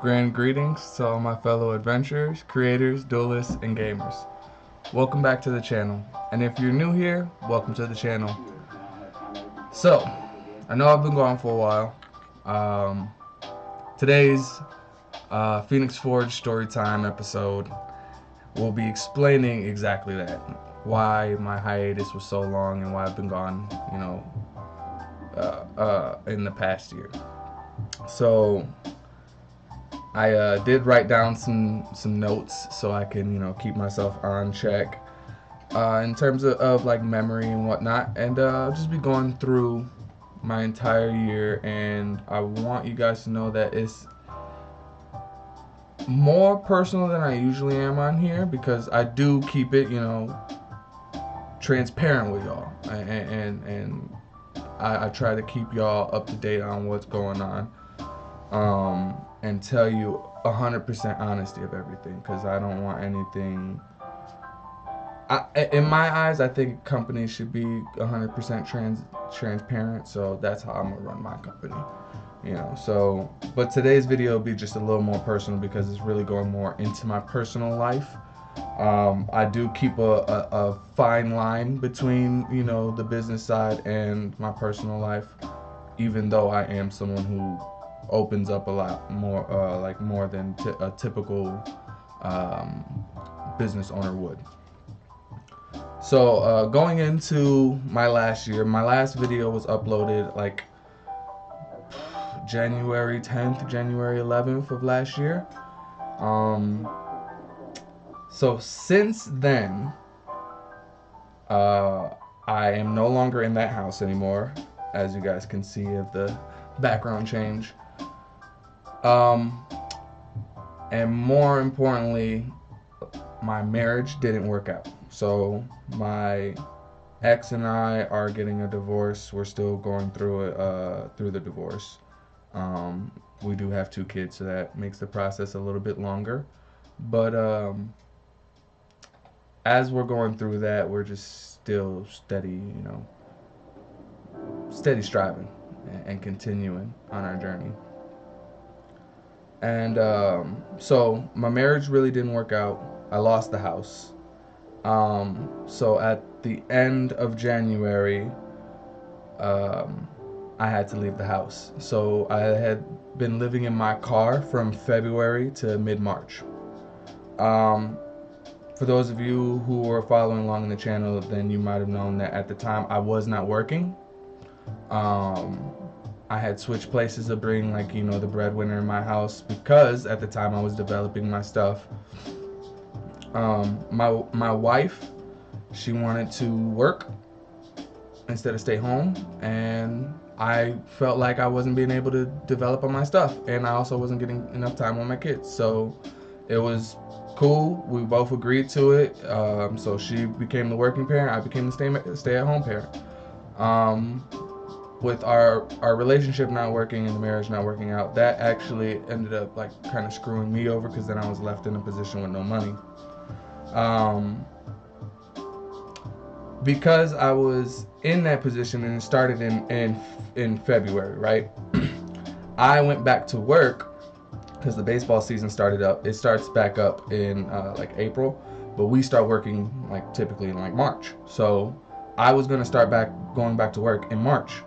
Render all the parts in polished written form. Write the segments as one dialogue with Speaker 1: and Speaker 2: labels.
Speaker 1: Grand greetings to all my fellow adventurers, creators, duelists, and gamers. Welcome back to the channel, and if you're new here, welcome to the channel. So, I know I've been gone for a while. Today's Phoenix Forge Storytime episode will be explaining exactly that. Why my hiatus was so long and why I've been gone, in the past year. So, I did write down some notes so I can, keep myself on check in terms of like memory and whatnot, and I'll just be going through my entire year, and I want you guys to know that it's more personal than I usually am on here, because I do keep it, transparent with y'all, and I try to keep y'all up to date on what's going on, and tell you 100% honesty of everything, because I don't want anything. In my eyes, I think companies should be 100% transparent, so that's how I'm gonna run my company. So, but today's video will be just a little more personal because it's really going more into my personal life. I do keep a fine line between, the business side and my personal life, even though I am someone who opens up a lot more, more than a typical business owner would. So, going into my last year, my last video was uploaded like January 10th, January 11th of last year. So since then, I am no longer in that house anymore, as you guys can see of the background change. And more importantly, my marriage didn't work out. So my ex and I are getting a divorce. We're still going through it, through the divorce. We do have 2 kids, so that makes the process a little bit longer. But as we're going through that, we're just still steady, steady striving and continuing on our journey. And so my marriage really didn't work out. I lost the house. So at the end of January, I had to leave the house. So I had been living in my car from February to mid-March. For those of you who were following along in the channel, then you might have known that at the time I was not working. I had switched places of being the breadwinner in my house, because at the time I was developing my stuff. My wife, she wanted to work instead of stay home, and I felt like I wasn't being able to develop on my stuff, and I also wasn't getting enough time with my kids. So it was cool. We both agreed to it. So she became the working parent. I became the stay-at-home parent. With our relationship not working and the marriage not working out, that actually ended up kind of screwing me over, because then I was left in a position with no money. Because I was in that position, and it started in February, right? I went back to work because the baseball season started up. It starts back up in April, but we start working typically in March. So I was gonna start going back to work in March.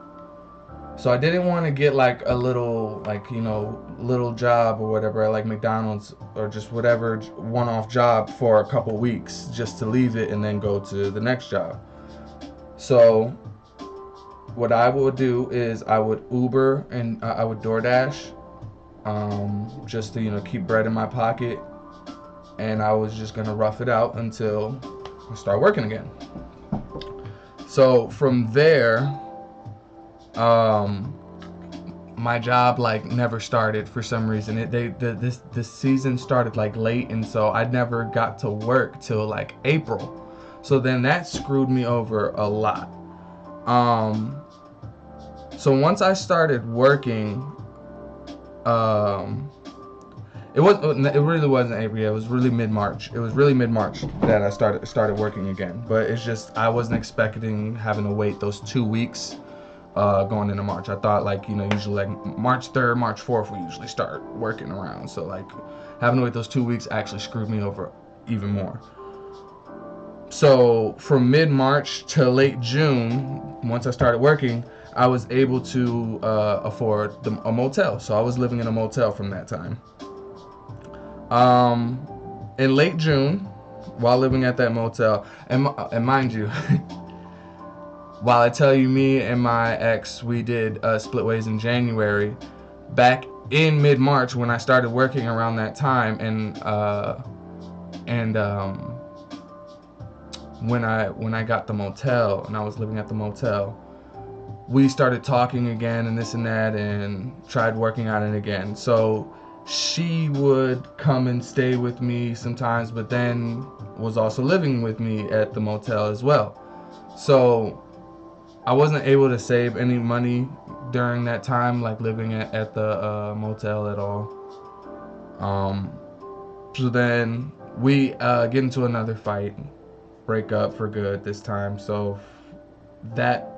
Speaker 1: So I didn't want to get a little little job or whatever at McDonald's or just whatever one-off job for a couple weeks just to leave it and then go to the next job. So what I would do is I would Uber and I would DoorDash, just to keep bread in my pocket, and I was just gonna rough it out until I start working again. So from there, my job never started for some reason. This season started late, and so I never got to work till April. So then that screwed me over a lot. So once I started working, it really wasn't April. It was really mid-March. It was really mid-March that I started working again. But it's just I wasn't expecting having to wait those 2 weeks going into March. I thought like, usually like March 3rd, March 4th, we usually start working around. So like having to wait those 2 weeks actually screwed me over even more. So from mid-March to late June, once I started working, I was able to afford a motel. So I was living in a motel from that time. In late June, while living at that motel, and mind you, while I tell you, me and my ex, we did split ways in January. Back in mid-March, when I started working around that time, and when I got the motel and I was living at the motel, we started talking again and this and that, and tried working on it again. So she would come and stay with me sometimes, but then was also living with me at the motel as well. So I wasn't able to save any money during that time, like living at the motel at all. So then we get into another fight, break up for good this time. So that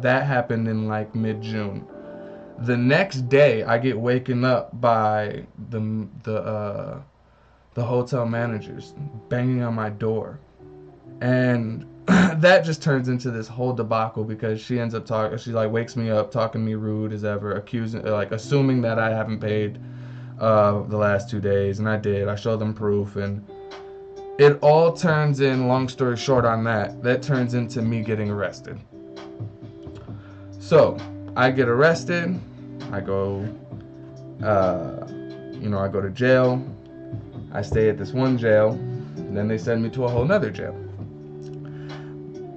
Speaker 1: happened in like mid-June. The next day, I get waken up by the hotel managers banging on my door, and that just turns into this whole debacle because she ends up talking. She like wakes me up, talking to me rude as ever, assuming that I haven't paid the last 2 days, and I did. I showed them proof, and it all turns in. Long story short, on that turns into me getting arrested. So I get arrested. I go, I go to jail. I stay at this one jail, and then they send me to a whole nother jail.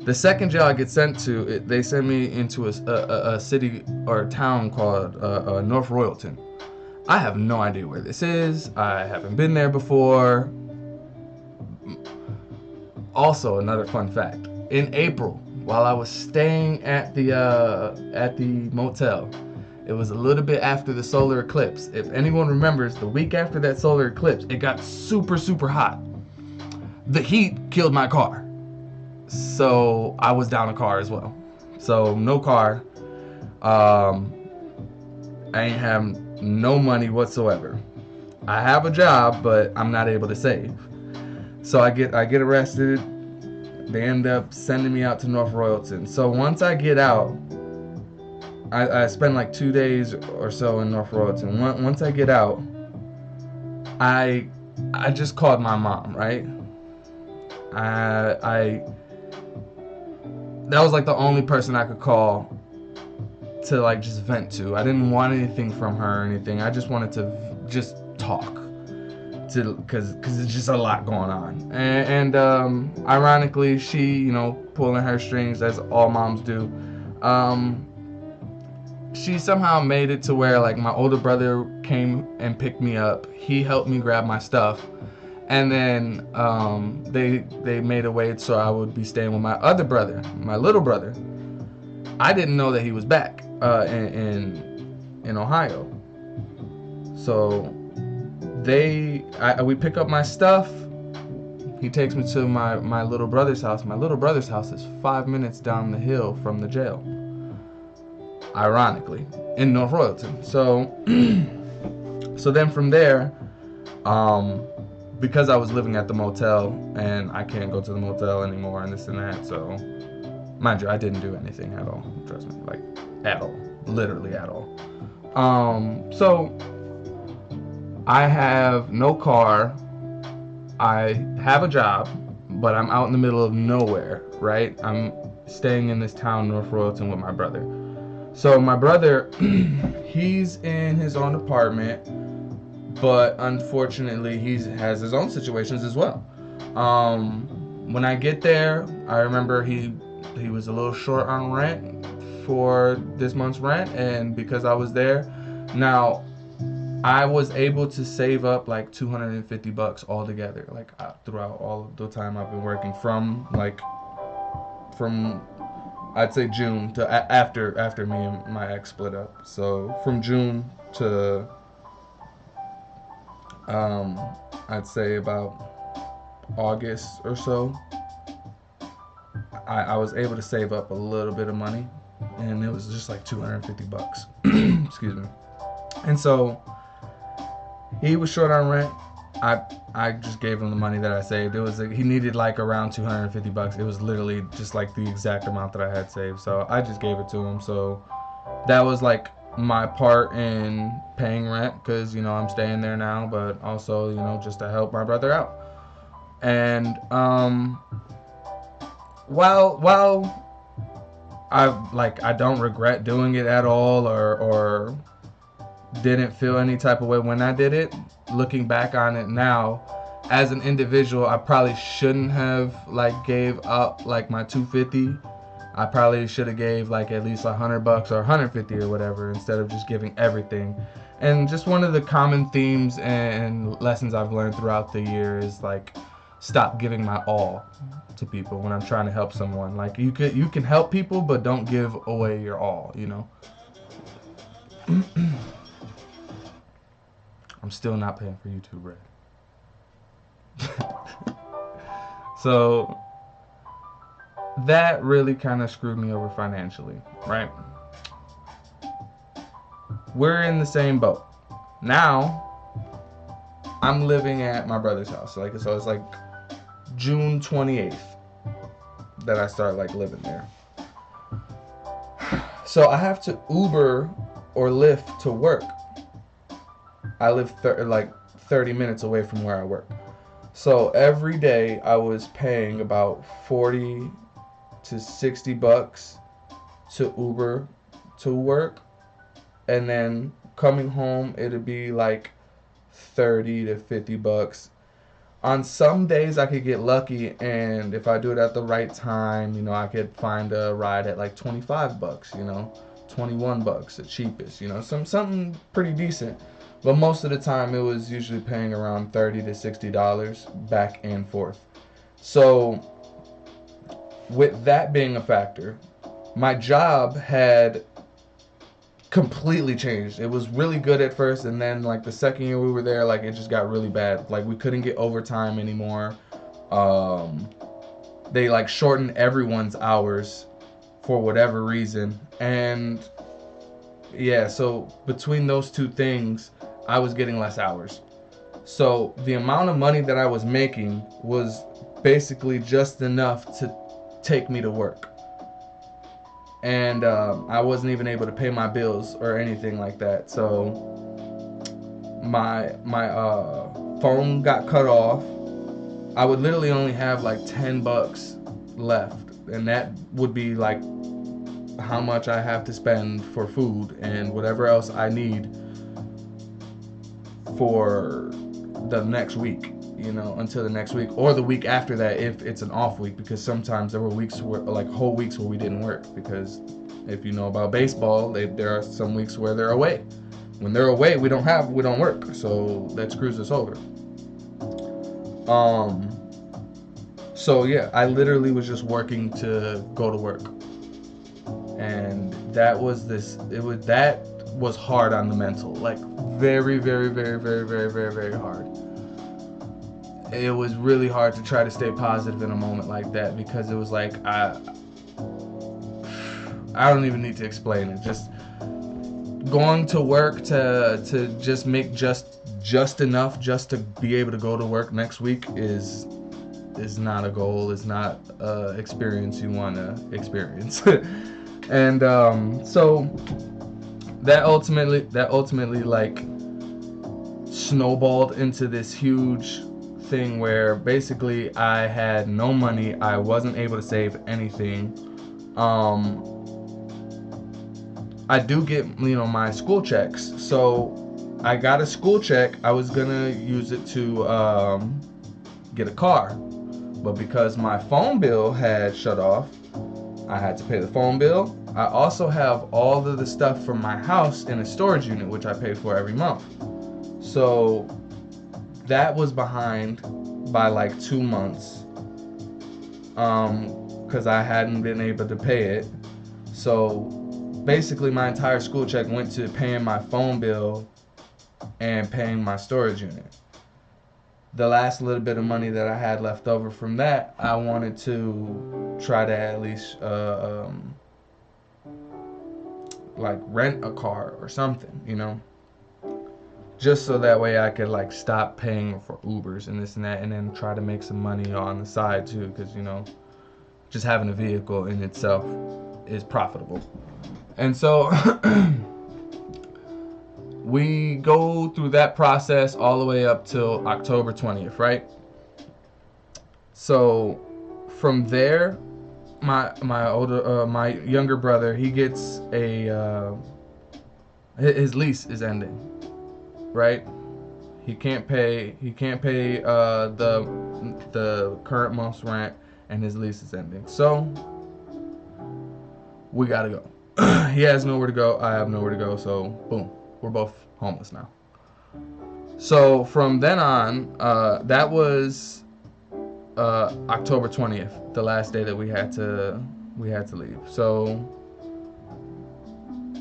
Speaker 1: The second jail I get sent to, they send me into a city or a town called North Royalton. I have no idea where this is. I haven't been there before. Also, another fun fact: in April, while I was staying at the motel, it was a little bit after the solar eclipse. If anyone remembers, the week after that solar eclipse, it got super, super hot. The heat killed my car. So I was down a car as well. So no car. I ain't have no money whatsoever. I have a job, but I'm not able to save. So I get arrested. They end up sending me out to North Royalton. So once I get out, I spend like 2 days or so in North Royalton. Once I get out, I just called my mom, right? That was like the only person I could call to like just vent to. I didn't want anything from her or anything. I just wanted to just talk, because it's just a lot going on. And ironically, she, pulling her strings as all moms do. She somehow made it to where like my older brother came and picked me up. He helped me grab my stuff. And then they made a way so I would be staying with my other brother, my little brother. I didn't know that he was back in Ohio. So we pick up my stuff. He takes me to my little brother's house. My little brother's house is 5 minutes down the hill from the jail. Ironically, in North Royalton. So then from there, because I was living at the motel and I can't go to the motel anymore and this and that, so mind you, I didn't do anything at all. Trust me, like at all, literally at all. So I have no car. I have a job, but I'm out in the middle of nowhere, right? I'm staying in this town, North Royalton, with my brother. So my brother, he's in his own apartment, but unfortunately he has his own situations as well. When I get there, I remember he was a little short on rent for this month's rent, and because I was there, now I was able to save up like $250 altogether, like throughout all of the time I've been working from I'd say June to after me and my ex split up. So from June to I'd say about August or so, I was able to save up a little bit of money. and it was just like $250. Excuse me. And so he was short on rent. I just gave him the money that I saved. It was he needed like around $250. It was literally just like the exact amount that I had saved. So I just gave it to him. So that was like my part in paying rent, because I'm staying there now, but also just to help my brother out. And while I don't regret doing it at all, or didn't feel any type of way when I did it, looking back on it now, as an individual, I probably shouldn't have gave up my 250. I probably should have gave at least $100 or 150 or whatever, instead of just giving everything. And just one of the common themes and lessons I've learned throughout the year is stop giving my all to people when I'm trying to help someone. You can help people, but don't give away your all. I'm still not paying for YouTube Red. So that really kind of screwed me over financially, right? We're in the same boat. Now, I'm living at my brother's house. So it's June 28th that I start living there. So I have to Uber or Lyft to work. I live 30 minutes away from where I work. So every day I was paying about $40 to $60 to Uber to work, and then coming home it'd be $30 to $50. On some days I could get lucky, and if I do it at the right time, I could find a ride at $25, $21 the cheapest, something pretty decent. But most of the time it was usually paying around $30 to $60 back and forth. So with that being a factor, my job had completely changed. It was really good at first, and then the second year we were there, it just got really bad. We couldn't get overtime anymore. They shortened everyone's hours for whatever reason. And yeah, so between those two things, I was getting less hours. So the amount of money that I was making was basically just enough to take me to work. And I wasn't even able to pay my bills or anything like that. So my phone got cut off. I would literally only have $10 left, and that would be how much I have to spend for food and whatever else I need for the next week, until the next week, or the week after that if it's an off week, because sometimes there were weeks where whole weeks where we didn't work, because if you know about baseball, there are some weeks where they're away. When they're away, we don't work, so that screws us over. So yeah, I literally was just working to go to work, and that was hard on the mental, very, very, very, very, very, very, very hard. It was really hard to try to stay positive in a moment like that, because it was I don't even need to explain it. Just going to work to just make just enough just to be able to go to work next week is not a goal. It's not an experience you want to experience. And so that ultimately snowballed into this huge thing where basically I had no money. I wasn't able to save anything. I do get my school checks, so I got a school check. I was gonna use it to get a car, but because my phone bill had shut off, I had to pay the phone bill. I also have all of the stuff from my house in a storage unit, which I pay for every month. So that was behind by 2 months, because I hadn't been able to pay it. So basically my entire school check went to paying my phone bill and paying my storage unit. The last little bit of money that I had left over from that, I wanted to try to at least like rent a car or something, you know, just so that way I could like stop paying for Ubers and this and that, and then try to make some money on the side too, because you know, just having a vehicle in itself is profitable. And so we go through that process all the way up till October 20th, right? So from there, my younger brother, he gets his lease is ending, right? He can't pay the current month's rent, and his lease is ending. So we gotta go. He has nowhere to go. I have nowhere to go. So boom, we're both homeless now. So from then on, that was October 20th, the last day that we had to leave. So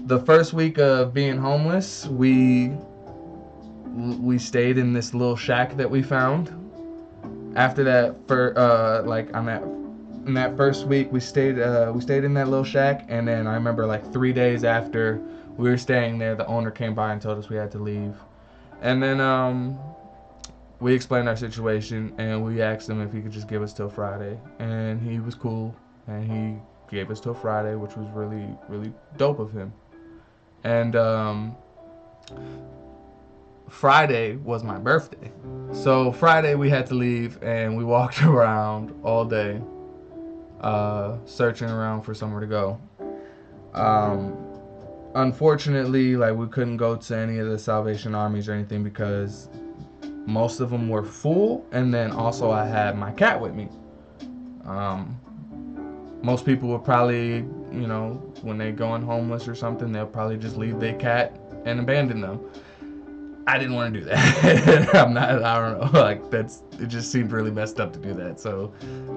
Speaker 1: the first week of being homeless, we stayed in this little shack that we found. After that, in that first week, we stayed in that little shack, and then I remember like 3 days after we were staying there, the owner came by and told us we had to leave. And then we explained our situation, and we asked him if he could just give us till Friday, and he was cool, and he gave us till Friday, which was really, really dope of him. And Friday was my birthday. So Friday we had to leave, and we walked around all day searching around for somewhere to go. Unfortunately, like, we couldn't go to any of the Salvation Armies or anything because most of them were full, and then also I had my cat with me. Most people would probably, you know, when they going homeless or something, they'll probably just leave their cat and abandon them. I didn't want to do that. I don't know, like, it just seemed really messed up to do that, so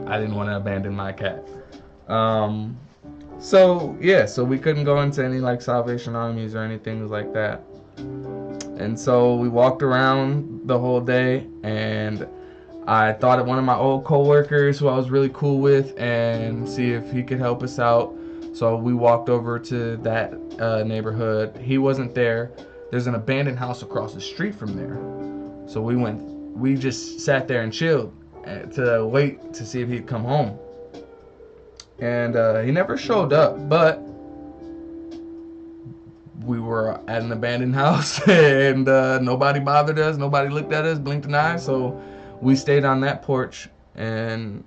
Speaker 1: I didn't want to abandon my cat. So we couldn't go into any, like, Salvation Armies or anything like that. And so we walked around the whole day, and I thought of one of my old coworkers who I was really cool with and see if he could help us out. So we walked over to that neighborhood. He wasn't there. There's an abandoned house across the street from there. So we just sat there and chilled to wait to see if he'd come home. And he never showed up, but we were at an abandoned house, and nobody bothered us, nobody looked at us, blinked an eye. So we stayed on that porch, and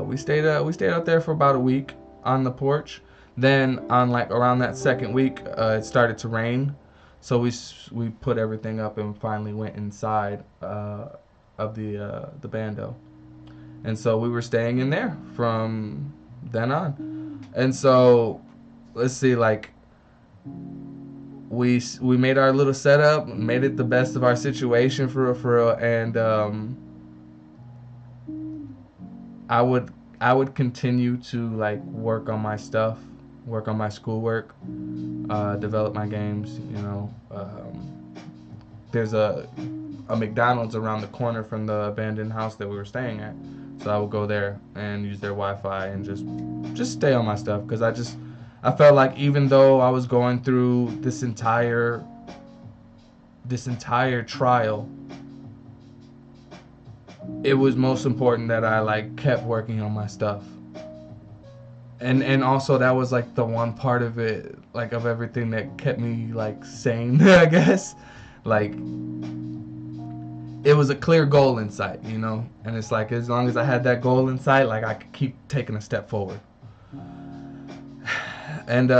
Speaker 1: we stayed out there for about a week on the porch. Then on, like, around that second week, it started to rain, so we put everything up and finally went inside of the bando. And so we were staying in there from then on. And so let's see, like, we made our little setup, made it the best of our situation for real, and I would continue to, like, work on my stuff, work on my schoolwork, develop my games. You know, there's a McDonald's around the corner from the abandoned house that we were staying at, so I would go there and use their Wi-Fi and just stay on my stuff, because I felt like even though I was going through this entire trial, it was most important that I, like, kept working on my stuff. And also that was, like, the one part of it, like, of everything that kept me, like, sane, I guess. Like, it was a clear goal in sight, you know? And it's like, as long as I had that goal in sight, like, I could keep taking a step forward. And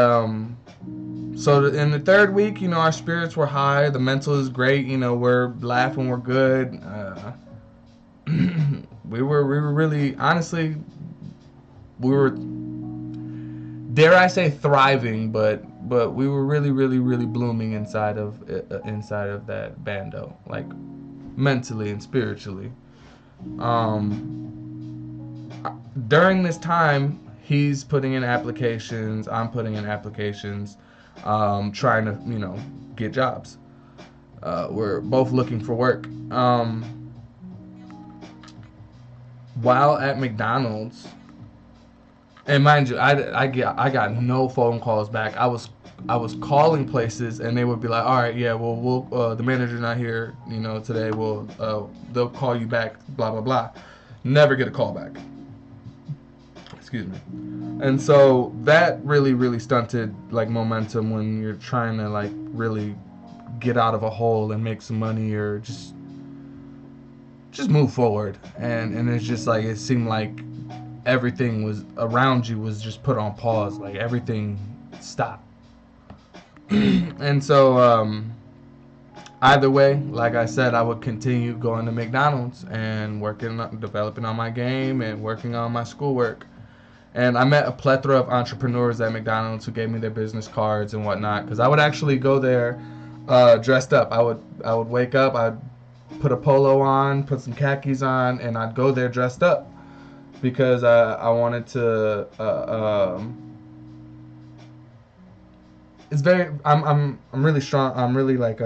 Speaker 1: so in the third week, you know, our spirits were high, the mental is great, you know, we're laughing, we're good. We were really, honestly, we were, dare I say, thriving, but we were really, really, really blooming inside of that bando, like, mentally and spiritually. During this time, he's putting in applications, I'm putting in applications, trying to, you know, get jobs. We're both looking for work. While at McDonald's, and mind you, I got no phone calls back. I was was calling places, and they would be like, all right, yeah, well, the manager's not here, today. They'll call you back, blah blah blah. Never get a call back. Excuse me. And so that really, really stunted like momentum when you're trying to like really get out of a hole and make some money, or just move forward. And it's just like, it seemed like everything was around you was just put on pause, like everything stopped. And so either way, like I said, I would continue going to McDonald's and developing on my game and working on my schoolwork. And I met a plethora of entrepreneurs at McDonald's who gave me their business cards and whatnot, because I would actually go there dressed up. I would wake up, I'd put a polo on, put some khakis on, and I'd go there dressed up because I wanted to. It's very. I'm really strong. I'm really like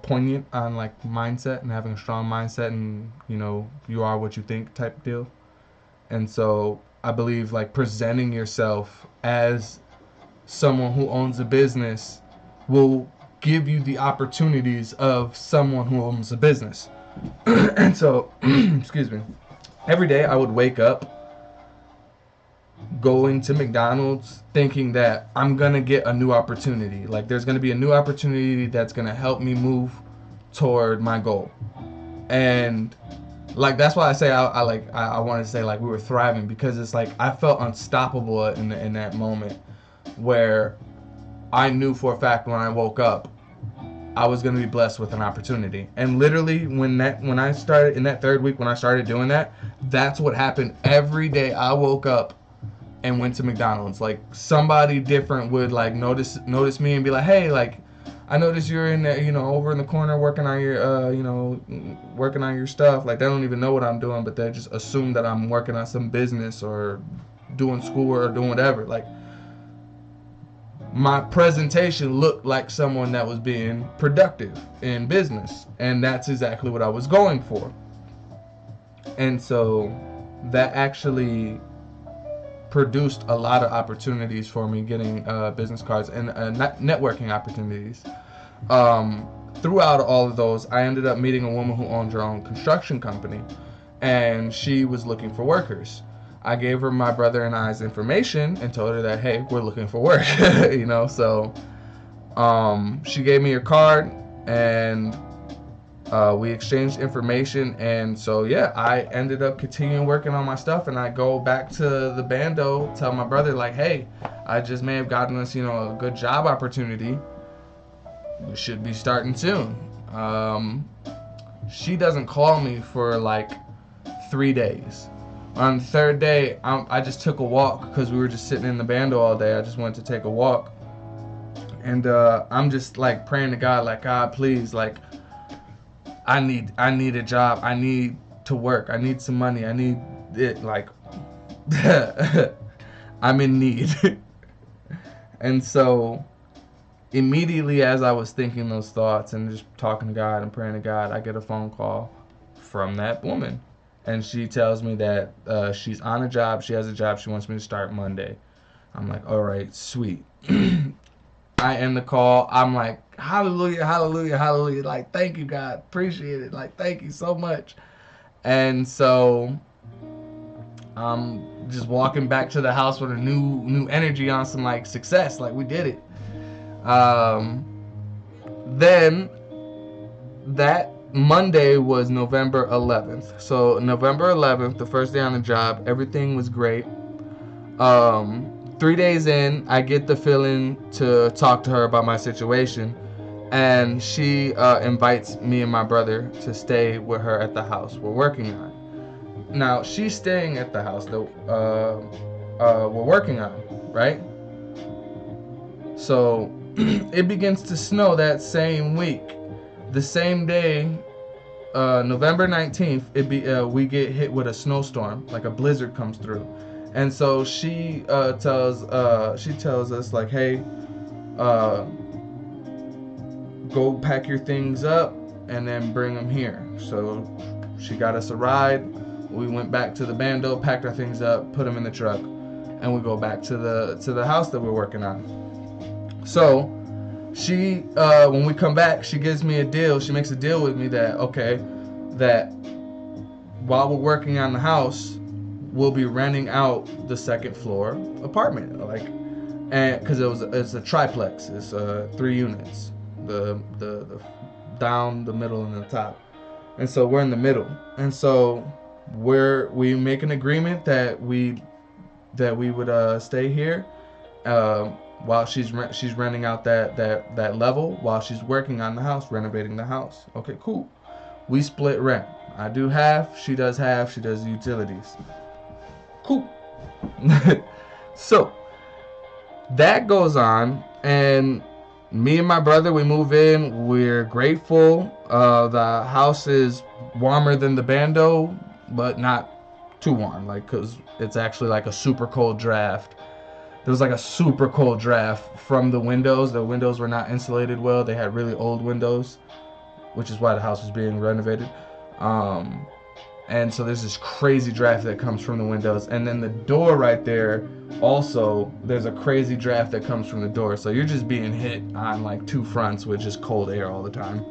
Speaker 1: poignant on like mindset and having a strong mindset, and you are what you think type deal. And so I believe like presenting yourself as someone who owns a business will give you the opportunities of someone who owns a business. And so, excuse me, every day I would wake up going to McDonald's thinking that I'm going to get a new opportunity. Like there's going to be a new opportunity that's going to help me move toward my goal. And like that's why I say I want to say like we were thriving, because it's like I felt unstoppable in that moment where I knew for a fact when I woke up I was going to be blessed with an opportunity. And literally when I started in that third week, when I started doing that, that's what happened. Every day I woke up and went to McDonald's. Like somebody different would like notice me and be like, hey, like I noticed you're in there, over in the corner working on your, working on your stuff. Like they don't even know what I'm doing, but they just assume that I'm working on some business or doing schoolwork or doing whatever. Like my presentation looked like someone that was being productive in business, and that's exactly what I was going for. And so that actually produced a lot of opportunities for me, getting business cards and networking opportunities. Throughout all of those, I ended up meeting a woman who owned her own construction company, and she was looking for workers. I gave her my brother and I's information and told her that, hey, we're looking for work. So she gave me her card, and we exchanged information. And so yeah, I ended up continuing working on my stuff, and I go back to the bando, tell my brother like, hey, I just may have gotten us a good job opportunity. We should be starting soon. She doesn't call me for like 3 days. On the third day, I just took a walk because we were just sitting in the bando all day. I just went to take a walk, and I'm just like praying to God, like, God, please, like I need a job. I need to work. I need some money. I need it. Like I'm in need. And so immediately as I was thinking those thoughts and just talking to God and praying to God, I get a phone call from that woman. And she tells me that she's on a job. She has a job. She wants me to start Monday. I'm like, all right, sweet. I end the call. I'm like, hallelujah, hallelujah, hallelujah. Like, thank you, God. Appreciate it. Like, thank you so much. And so I'm just walking back to the house with a new energy on some, like, success. Like, we did it. Then that Monday was November 11th. So November 11th, the first day on the job, everything was great. 3 days in, I get the feeling to talk to her about my situation, and she invites me and my brother to stay with her at the house we're working on. Now, she's staying at the house that we're working on, right? So it begins to snow that same week. The same day, November 19th, we get hit with a snowstorm, like a blizzard comes through. And so she tells us like, hey, go pack your things up and then bring them here. So she got us a ride. We went back to the bando, packed our things up, put them in the truck, and we go back to the house that we're working on. So she, when we come back, she gives me a deal. She makes a deal with me that, okay, that while we're working on the house, we'll be renting out the second floor apartment, like, and because it's a triplex, it's 3 units, the down, the middle, and the top, and so we're in the middle, and so we make an agreement that we would stay here, um, while she's renting out that level while she's working on the house, renovating the house. Okay, cool. We split rent. I do half, she does half, she does utilities. Cool. So that goes on, and me and my brother, we move in. We're grateful. The house is warmer than the bando, but not too warm, like, because it's actually like a super cold draft. There was like a super cold draft from the windows. The windows were not insulated well. They had really old windows, which is why the house was being renovated. Um, and so there's this crazy draft that comes from the windows, and then the door right there, also there's a crazy draft that comes from the door. So you're just being hit on like two fronts with just cold air all the time.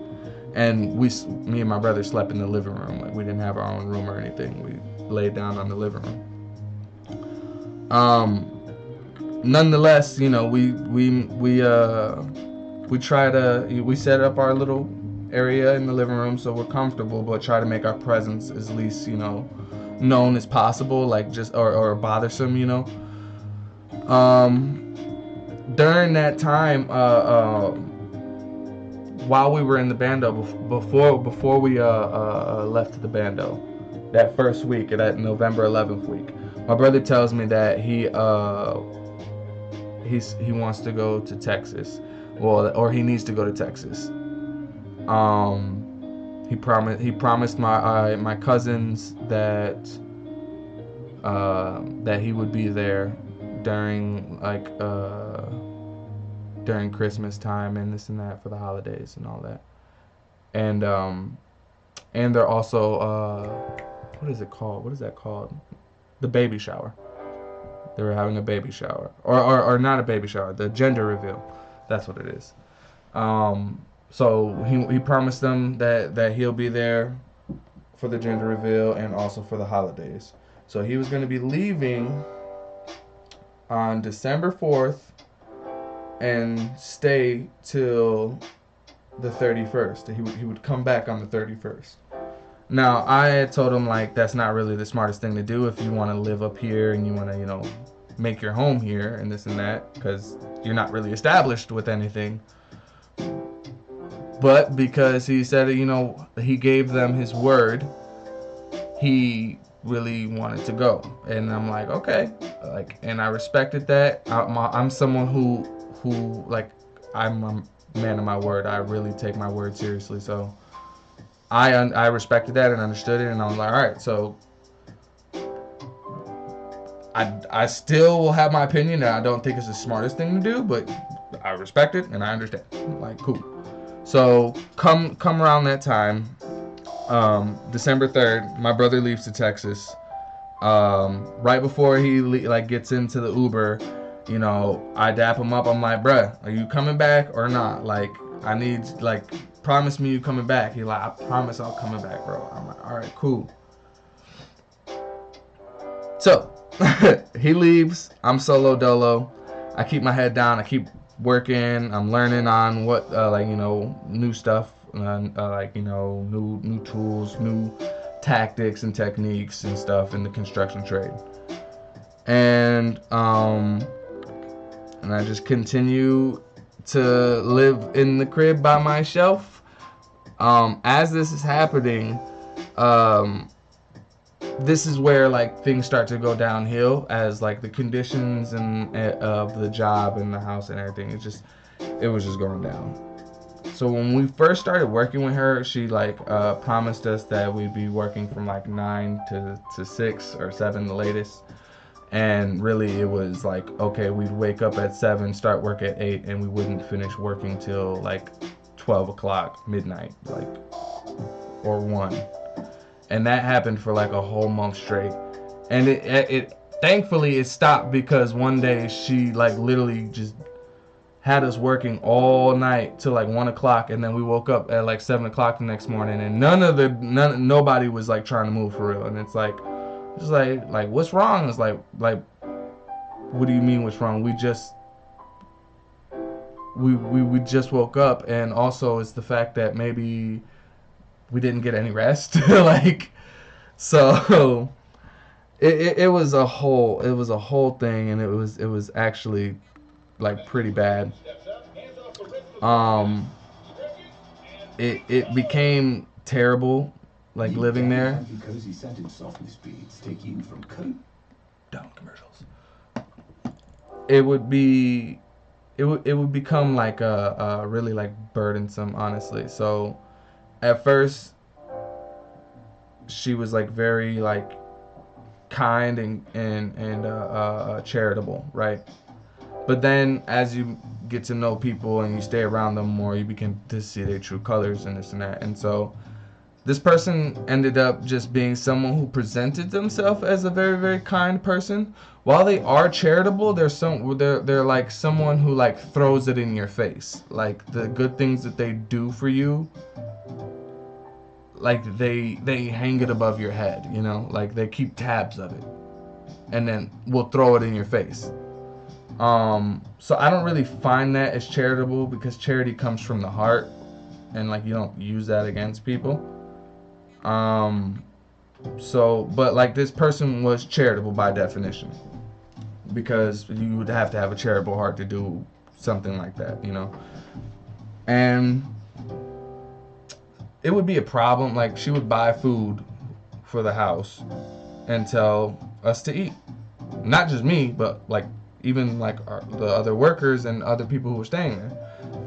Speaker 1: And me and my brother slept in the living room. Like, we didn't have our own room or anything. We laid down on the living room. Nonetheless, we set up our little area in the living room so we're comfortable, but try to make our presence as least, known as possible, like, just or bothersome, during that time, while we were in the bando, before we left the bando, that first week, that November 11th week, my brother tells me that he wants to go to Texas, or he needs to go to Texas. He promised my cousins that he would be there during Christmas time and this and that, for the holidays and all that. And they're also what is it called? What is that called? The baby shower. They were having a baby shower, or not a baby shower, the gender reveal. That's what it is. So he promised them that he'll be there for the gender reveal and also for the holidays. So he was going to be leaving on December 4th and stay till the 31st. He would come back on the 31st. Now, I had told him, like, that's not really the smartest thing to do if you want to live up here and you want to, make your home here and this and that, because you're not really established with anything. But because he said, he gave them his word, he really wanted to go. And I'm like, okay. And I respected that. I'm someone who I'm a man of my word. I really take my word seriously. So I respected that and understood it, and I was like, all right, so I still will have my opinion, and I don't think it's the smartest thing to do, but I respect it and I understand. Like, cool. So come around that time, December 3rd, my brother leaves to Texas. Right before he gets into the Uber, I dap him up. I'm like, bruh, are you coming back or not? Like, I need, promise me you coming back. He like, I promise I'll coming back, bro. I'm like, all right, cool. So he leaves. I'm solo dolo. I keep my head down. I keep working. I'm learning on what new stuff, new tools, new tactics and techniques and stuff in the construction trade. And I just continue to live in the crib by myself. As this is happening, this is where things start to go downhill, as the conditions of the job and the house and everything. It was just going down. So when we first started working with her, she promised us that we'd be working from 9 to 6 or 7 the latest. And really it was okay, we'd wake up at 7, start work at 8, and we wouldn't finish working till 12 o'clock, midnight, or 1. And that happened for a whole month straight. And it thankfully it stopped, because one day she literally just had us working all night till like 1 o'clock, and then we woke up at like 7 o'clock the next morning, and nobody was like trying to move for real. And it's like, what's wrong? It's like, what do you mean what's wrong? We just woke up, and also it's the fact that maybe we didn't get any rest. Like, so it was a whole thing, and it was actually like pretty bad. Um, it became terrible, like living there. Down commercials. It would become like a really like burdensome, honestly. So at first she was like very like kind and charitable, right? But then as you get to know people and you stay around them more, you begin to see their true colors and this and that. And so this person ended up just being someone who presented themselves as a very, very kind person. While they are charitable, they're like someone who like throws it in your face. Like the good things that they do for you, like they hang it above your head, you know? Like they keep tabs of it. And then will throw it in your face. So I don't really find that as charitable, because charity comes from the heart, and like you don't use that against people. But like this person was charitable by definition, because you would have to have a charitable heart to do something like that, you know. And it would be a problem. Like she would buy food for the house and tell us to eat. Not just me, but like even like the other workers and other people who were staying there.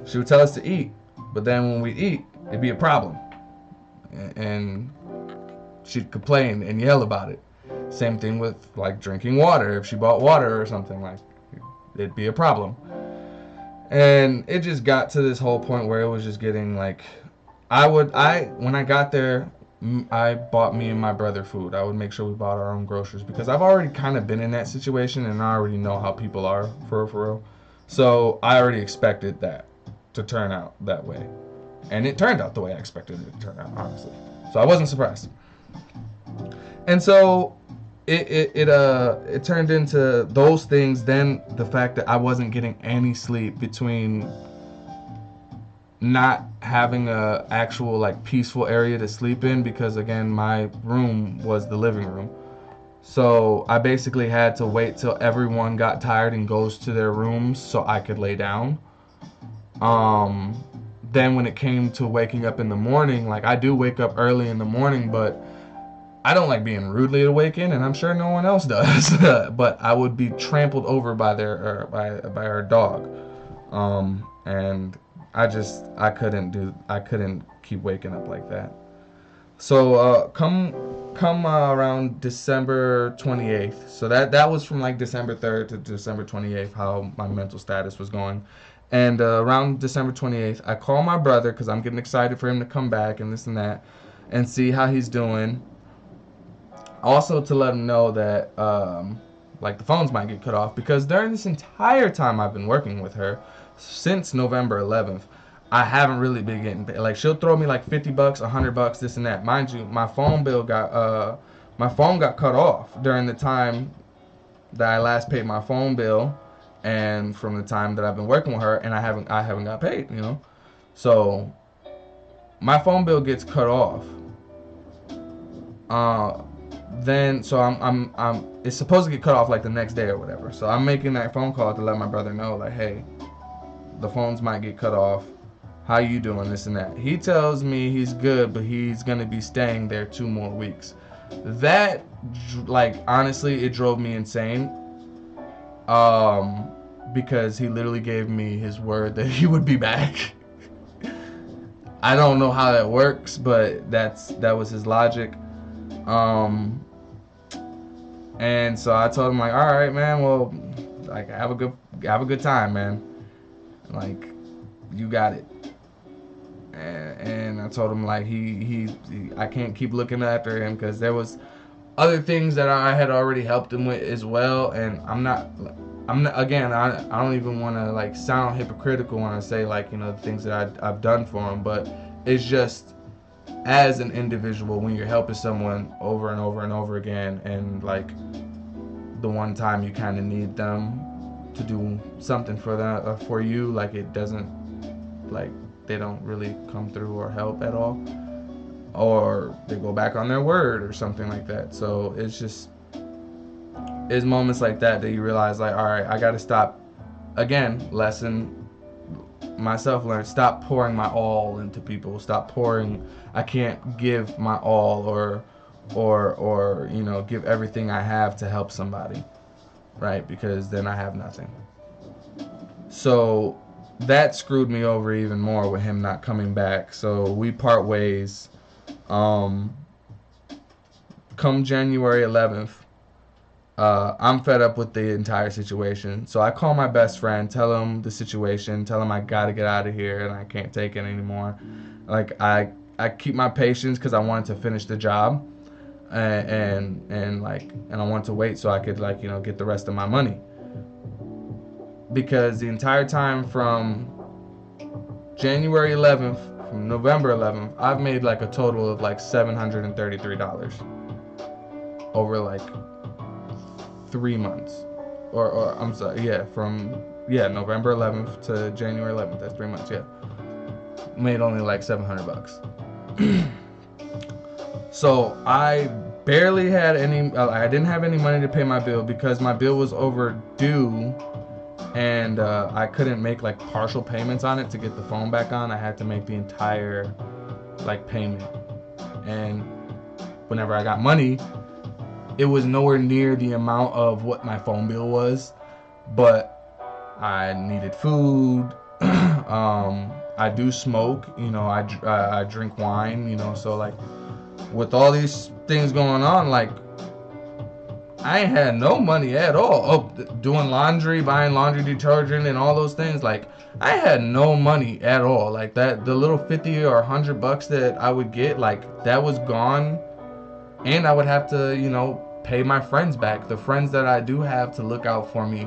Speaker 1: She would tell us to eat, but then when we eat, it'd be a problem, and she'd complain and yell about it. Same thing with like drinking water. If she bought water or something, like it'd be a problem. And it just got to this whole point where it was just getting like, when I got there, I bought me and my brother food. I would make sure we bought our own groceries, because I've already kind of been in that situation and I already know how people are for real. So I already expected that to turn out that way. And it turned out the way I expected it to turn out, honestly. So I wasn't surprised. And so it turned into those things. Then the fact that I wasn't getting any sleep, between not having a actual like peaceful area to sleep in, because again my room was the living room. So I basically had to wait till everyone got tired and goes to their rooms so I could lay down. Then when it came to waking up in the morning, like I do wake up early in the morning, but I don't like being rudely awakened, and I'm sure no one else does. But I would be trampled over by by our dog, and I couldn't keep waking up like that. So come around December 28th. So that was from like December 3rd to December 28th, how my mental status was going. And around December 28th, I call my brother, because I'm getting excited for him to come back and this and that, and see how he's doing. Also to let him know that like the phones might get cut off, because during this entire time I've been working with her, since November 11th, I haven't really been getting paid. Like she'll throw me like $50, $100, this and that. Mind you, my phone got cut off during the time that I last paid my phone bill, and from the time that I've been working with her, and I haven't got paid, you know. So my phone bill gets cut off. Then so I'm it's supposed to get cut off like the next day or whatever. So I'm making that phone call to let my brother know, like, hey, the phones might get cut off. How you doing, this and that. He tells me he's good, but he's gonna be staying there 2 more weeks. That, like, honestly, it drove me insane. Because he literally gave me his word that he would be back. I don't know how that works, but that was his logic. And so I told him, like, all right, man, well, like, have a good time, man. Like, you got it. And I told him, like, he I can't keep looking after him, because there was other things that I had already helped him with as well, and I'm not, I'm not, again, I don't even want to like sound hypocritical when I say like, you know, the things that I've done for them, but it's just as an individual when you're helping someone over and over and over again, and like the one time you kind of need them to do something for that for you, like it doesn't, like they don't really come through or help at all, or they go back on their word or something like that. So it's moments like that that you realize like, all right, I got to stop. Again, lesson myself learned, stop pouring my all into people. Stop pouring, I can't give my all or you know, give everything I have to help somebody, right? Because then I have nothing. So that screwed me over even more with him not coming back. So we part ways. Come January 11th, I'm fed up with the entire situation. So I call my best friend, tell him the situation, tell him I gotta get out of here and I can't take it anymore. Like I keep my patience because I wanted to finish the job, and I wanted to wait so I could, like, you know, get the rest of my money. Because the entire time from January 11th, from November 11th, I've made like a total of like $733 over like 3 months, or I'm sorry, yeah, from November 11th to January 11th. That's 3 months. Yeah, made only like $700. So I barely had any. I didn't have any money to pay my bill because my bill was overdue, and I couldn't make like partial payments on it to get the phone back on. I had to make the entire like payment, and whenever I got money, it was nowhere near the amount of what my phone bill was, but I needed food. I do smoke, you know, I drink wine, you know, so like with all these things going on, like I ain't had no money at all. Oh, doing laundry, buying laundry detergent and all those things, like I had no money at all. Like that, the little 50 or $100 that I would get, like that was gone. And I would have to, you know, pay my friends back, the friends that I do have to look out for me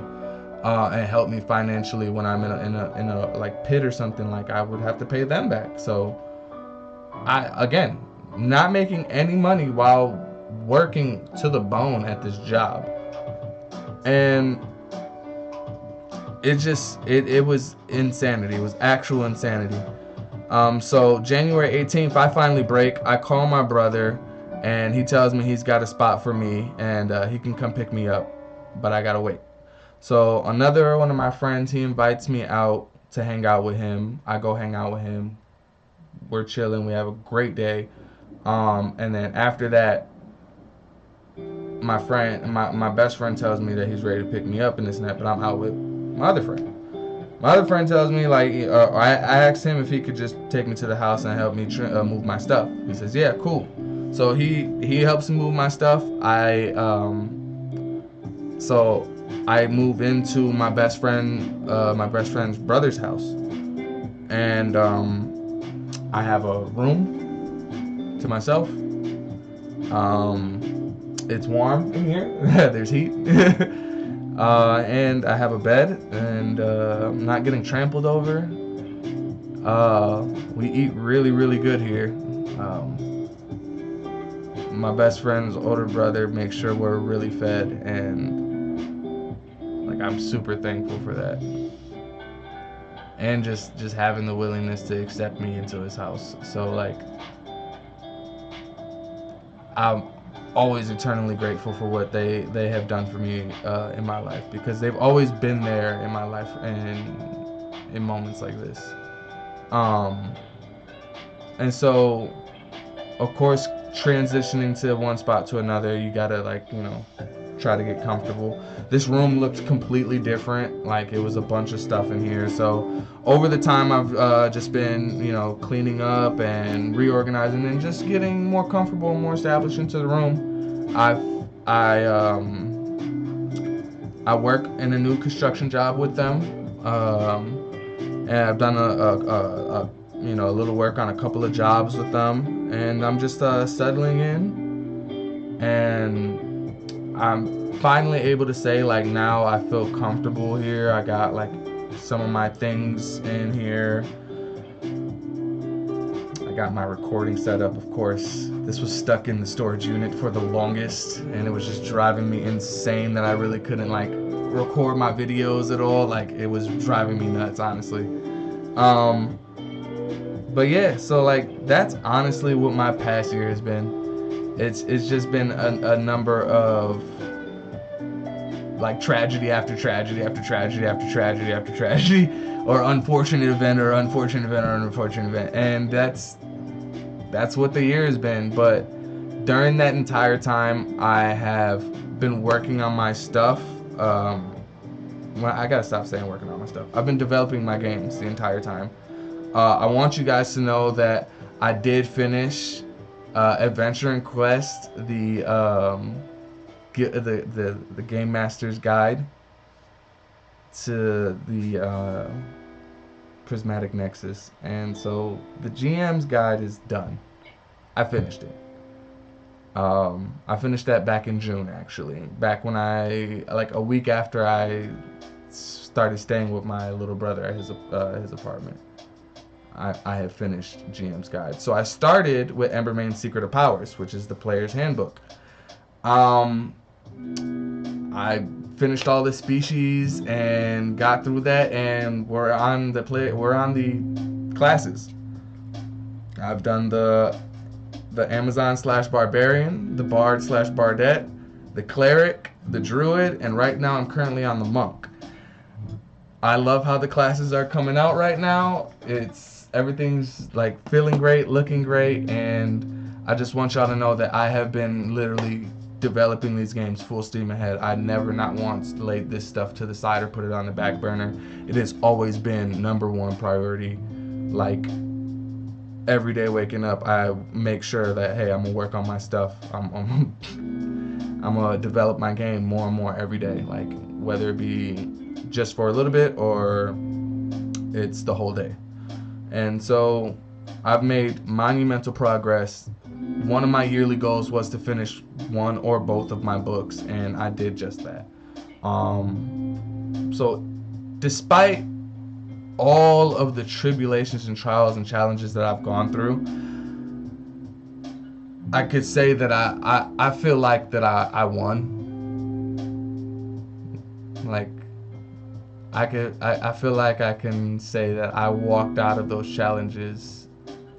Speaker 1: and help me financially when I'm in a like pit or something. Like I would have to pay them back. So I, again, not making any money while working to the bone at this job, and it was insanity. It was actual insanity. So January 18th, I finally break. I call my brother, and he tells me he's got a spot for me, and he can come pick me up, but I gotta wait. So another one of my friends, he invites me out to hang out with him. I go hang out with him. We're chilling. We have a great day. And then after that, my best friend tells me that he's ready to pick me up and this and that, but I'm out with my other friend. My other friend tells me, like, I asked him if he could just take me to the house and help me move my stuff. He says, yeah, cool. So he helps me move my stuff. So I move into my best friend's brother's house, and I have a room to myself. It's warm in here. There's heat. And I have a bed, and I'm not getting trampled over. We eat really, really good here. My best friend's older brother makes sure we're really fed, and like I'm super thankful for that. And just having the willingness to accept me into his house. So like I'm always eternally grateful for what they have done for me in my life, because they've always been there in my life and in moments like this. And so, of course, transitioning to one spot to another, you gotta, like, you know, try to get comfortable. This room looked completely different. Like, it was a bunch of stuff in here. So over the time, I've just been, you know, cleaning up and reorganizing and just getting more comfortable and more established into the room. I work in a new construction job with them, and I've done a little work on a couple of jobs with them, and I'm just settling in, and I'm finally able to say, like, now I feel comfortable here. I got like some of my things in here. I got my recording set up, of course. This was stuck in the storage unit for the longest, and it was just driving me insane that I really couldn't like record my videos at all. Like, it was driving me nuts, honestly. But yeah, so like that's honestly what my past year has been. It's just been a number of like tragedy after tragedy after tragedy after tragedy after tragedy, or unfortunate event or unfortunate event or unfortunate event, and that's what the year has been. But during that entire time, I have been working on my stuff. Well, I gotta stop saying working on my stuff. I've been developing my games the entire time. I want you guys to know that I did finish Adventure and Quest, the Game Master's Guide to the Prismatic Nexus, and so the GM's Guide is done. I finished it. I finished that back in June, actually. Back when like a week after I started staying with my little brother at his apartment. I had finished GM's Guide. So I started with Embermane's Secret of Powers, which is the player's handbook. I finished all the species and got through that, and we're on the classes. I've done the Amazon / Barbarian, the Bard / Bardette, the Cleric, the Druid, and right now I'm currently on the Monk. I love how the classes are coming out right now. Everything's like feeling great, looking great, and I just want y'all to know that I have been literally developing these games full steam ahead. I never not once laid this stuff to the side or put it on the back burner. It has always been #1 priority. Like, every day waking up, I make sure that, hey, I'm gonna work on my stuff. I'm gonna develop my game more and more every day, like whether it be just for a little bit or it's the whole day. And so I've made monumental progress. One of my yearly goals was to finish one or both of my books, and I did just that. So despite all of the tribulations and trials and challenges that I've gone through, I could say that I feel like that I won. Like, I feel like I can say that I walked out of those challenges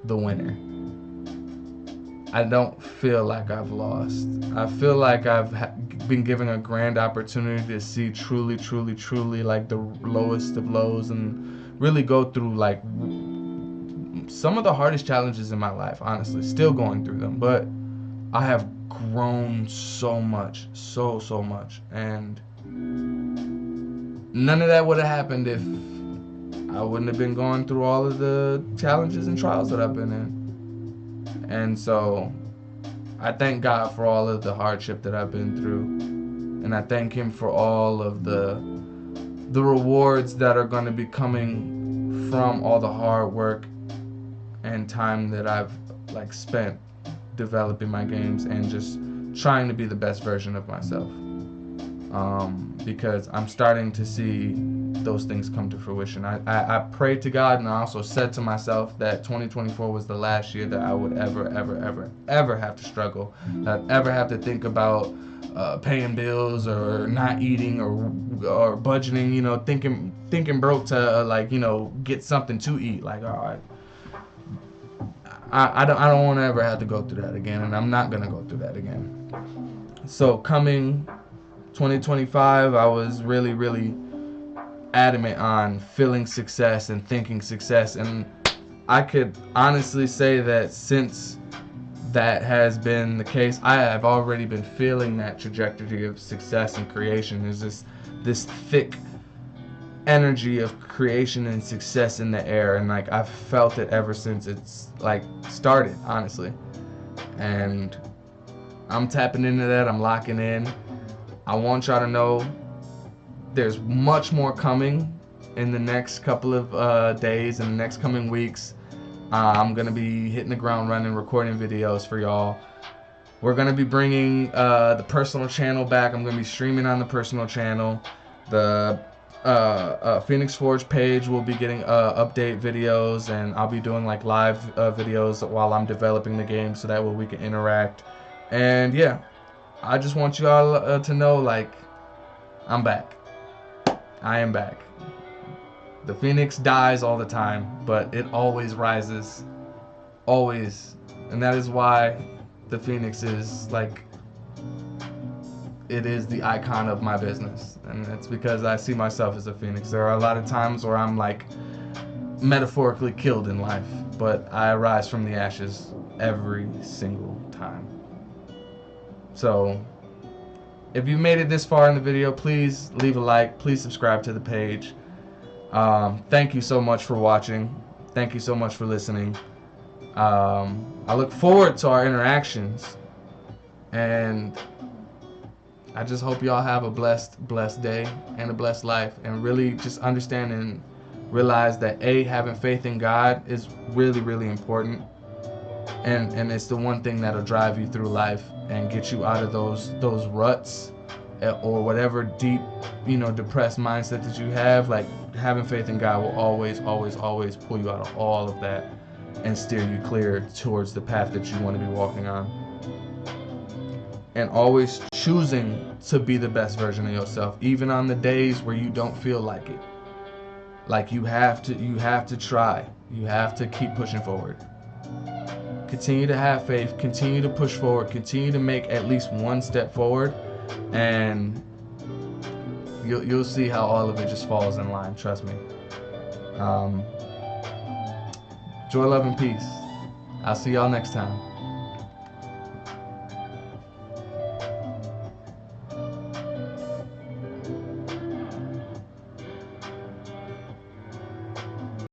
Speaker 1: the winner. I don't feel like I've lost. I feel like I've been given a grand opportunity to see truly, truly, truly like the lowest of lows, and really go through like some of the hardest challenges in my life, honestly. Still going through them, but I have grown so much, so much, and none of that would have happened if I wouldn't have been going through all of the challenges and trials that I've been in. And so I thank God for all of the hardship that I've been through, and I thank Him for all of the rewards that are going to be coming from all the hard work and time that I've like spent developing my games and just trying to be the best version of myself. Because I'm starting to see those things come to fruition. I prayed to God, and I also said to myself that 2024 was the last year that I would ever have to struggle, that I'd ever have to think about paying bills or not eating or budgeting, you know, thinking broke to like, you know, get something to eat. Like, all right, I don't want to ever have to go through that again, and I'm not gonna go through that again. So coming 2025, I was really adamant on feeling success and thinking success, and I could honestly say that since that has been the case, I have already been feeling that trajectory of success and creation. There's this thick energy of creation and success in the air, and like I've felt it ever since it's like started, honestly. And I'm tapping into that, I'm locking in. I want y'all to know there's much more coming in the next couple of days and the next coming weeks. I'm gonna be hitting the ground running, recording videos for y'all. We're going to be bringing the personal channel back. I'm going to be streaming on the personal channel. The Phoenix Forge page will be getting update videos, and I'll be doing like live videos while I'm developing the game, so that way we can interact. And yeah, I just want you all to know, like, I'm back. I am back. The Phoenix dies all the time, but it always rises. Always. And that is why the Phoenix is, like, it is the icon of my business. And it's because I see myself as a Phoenix. There are a lot of times where I'm, like, metaphorically killed in life, but I rise from the ashes every single time. So, if you made it this far in the video, please leave a like, please subscribe to the page. Thank you so much for watching. Thank you so much for listening. I look forward to our interactions, and I just hope y'all have a blessed day and a blessed life, and really just understand and realize that having faith in God is really, really important, and it's the one thing that'll drive you through life and get you out of those ruts or whatever deep, depressed mindset that you have. Like, having faith in God will always pull you out of all of that and steer you clear towards the path that you want to be walking on. And always choosing to be the best version of yourself, even on the days where you don't feel like it. Like, you have to try. You have to keep pushing forward. Continue to have faith, continue to push forward, continue to make at least one step forward, and you'll see how all of it just falls in line, trust me. Joy, love, and peace. I'll see y'all next time.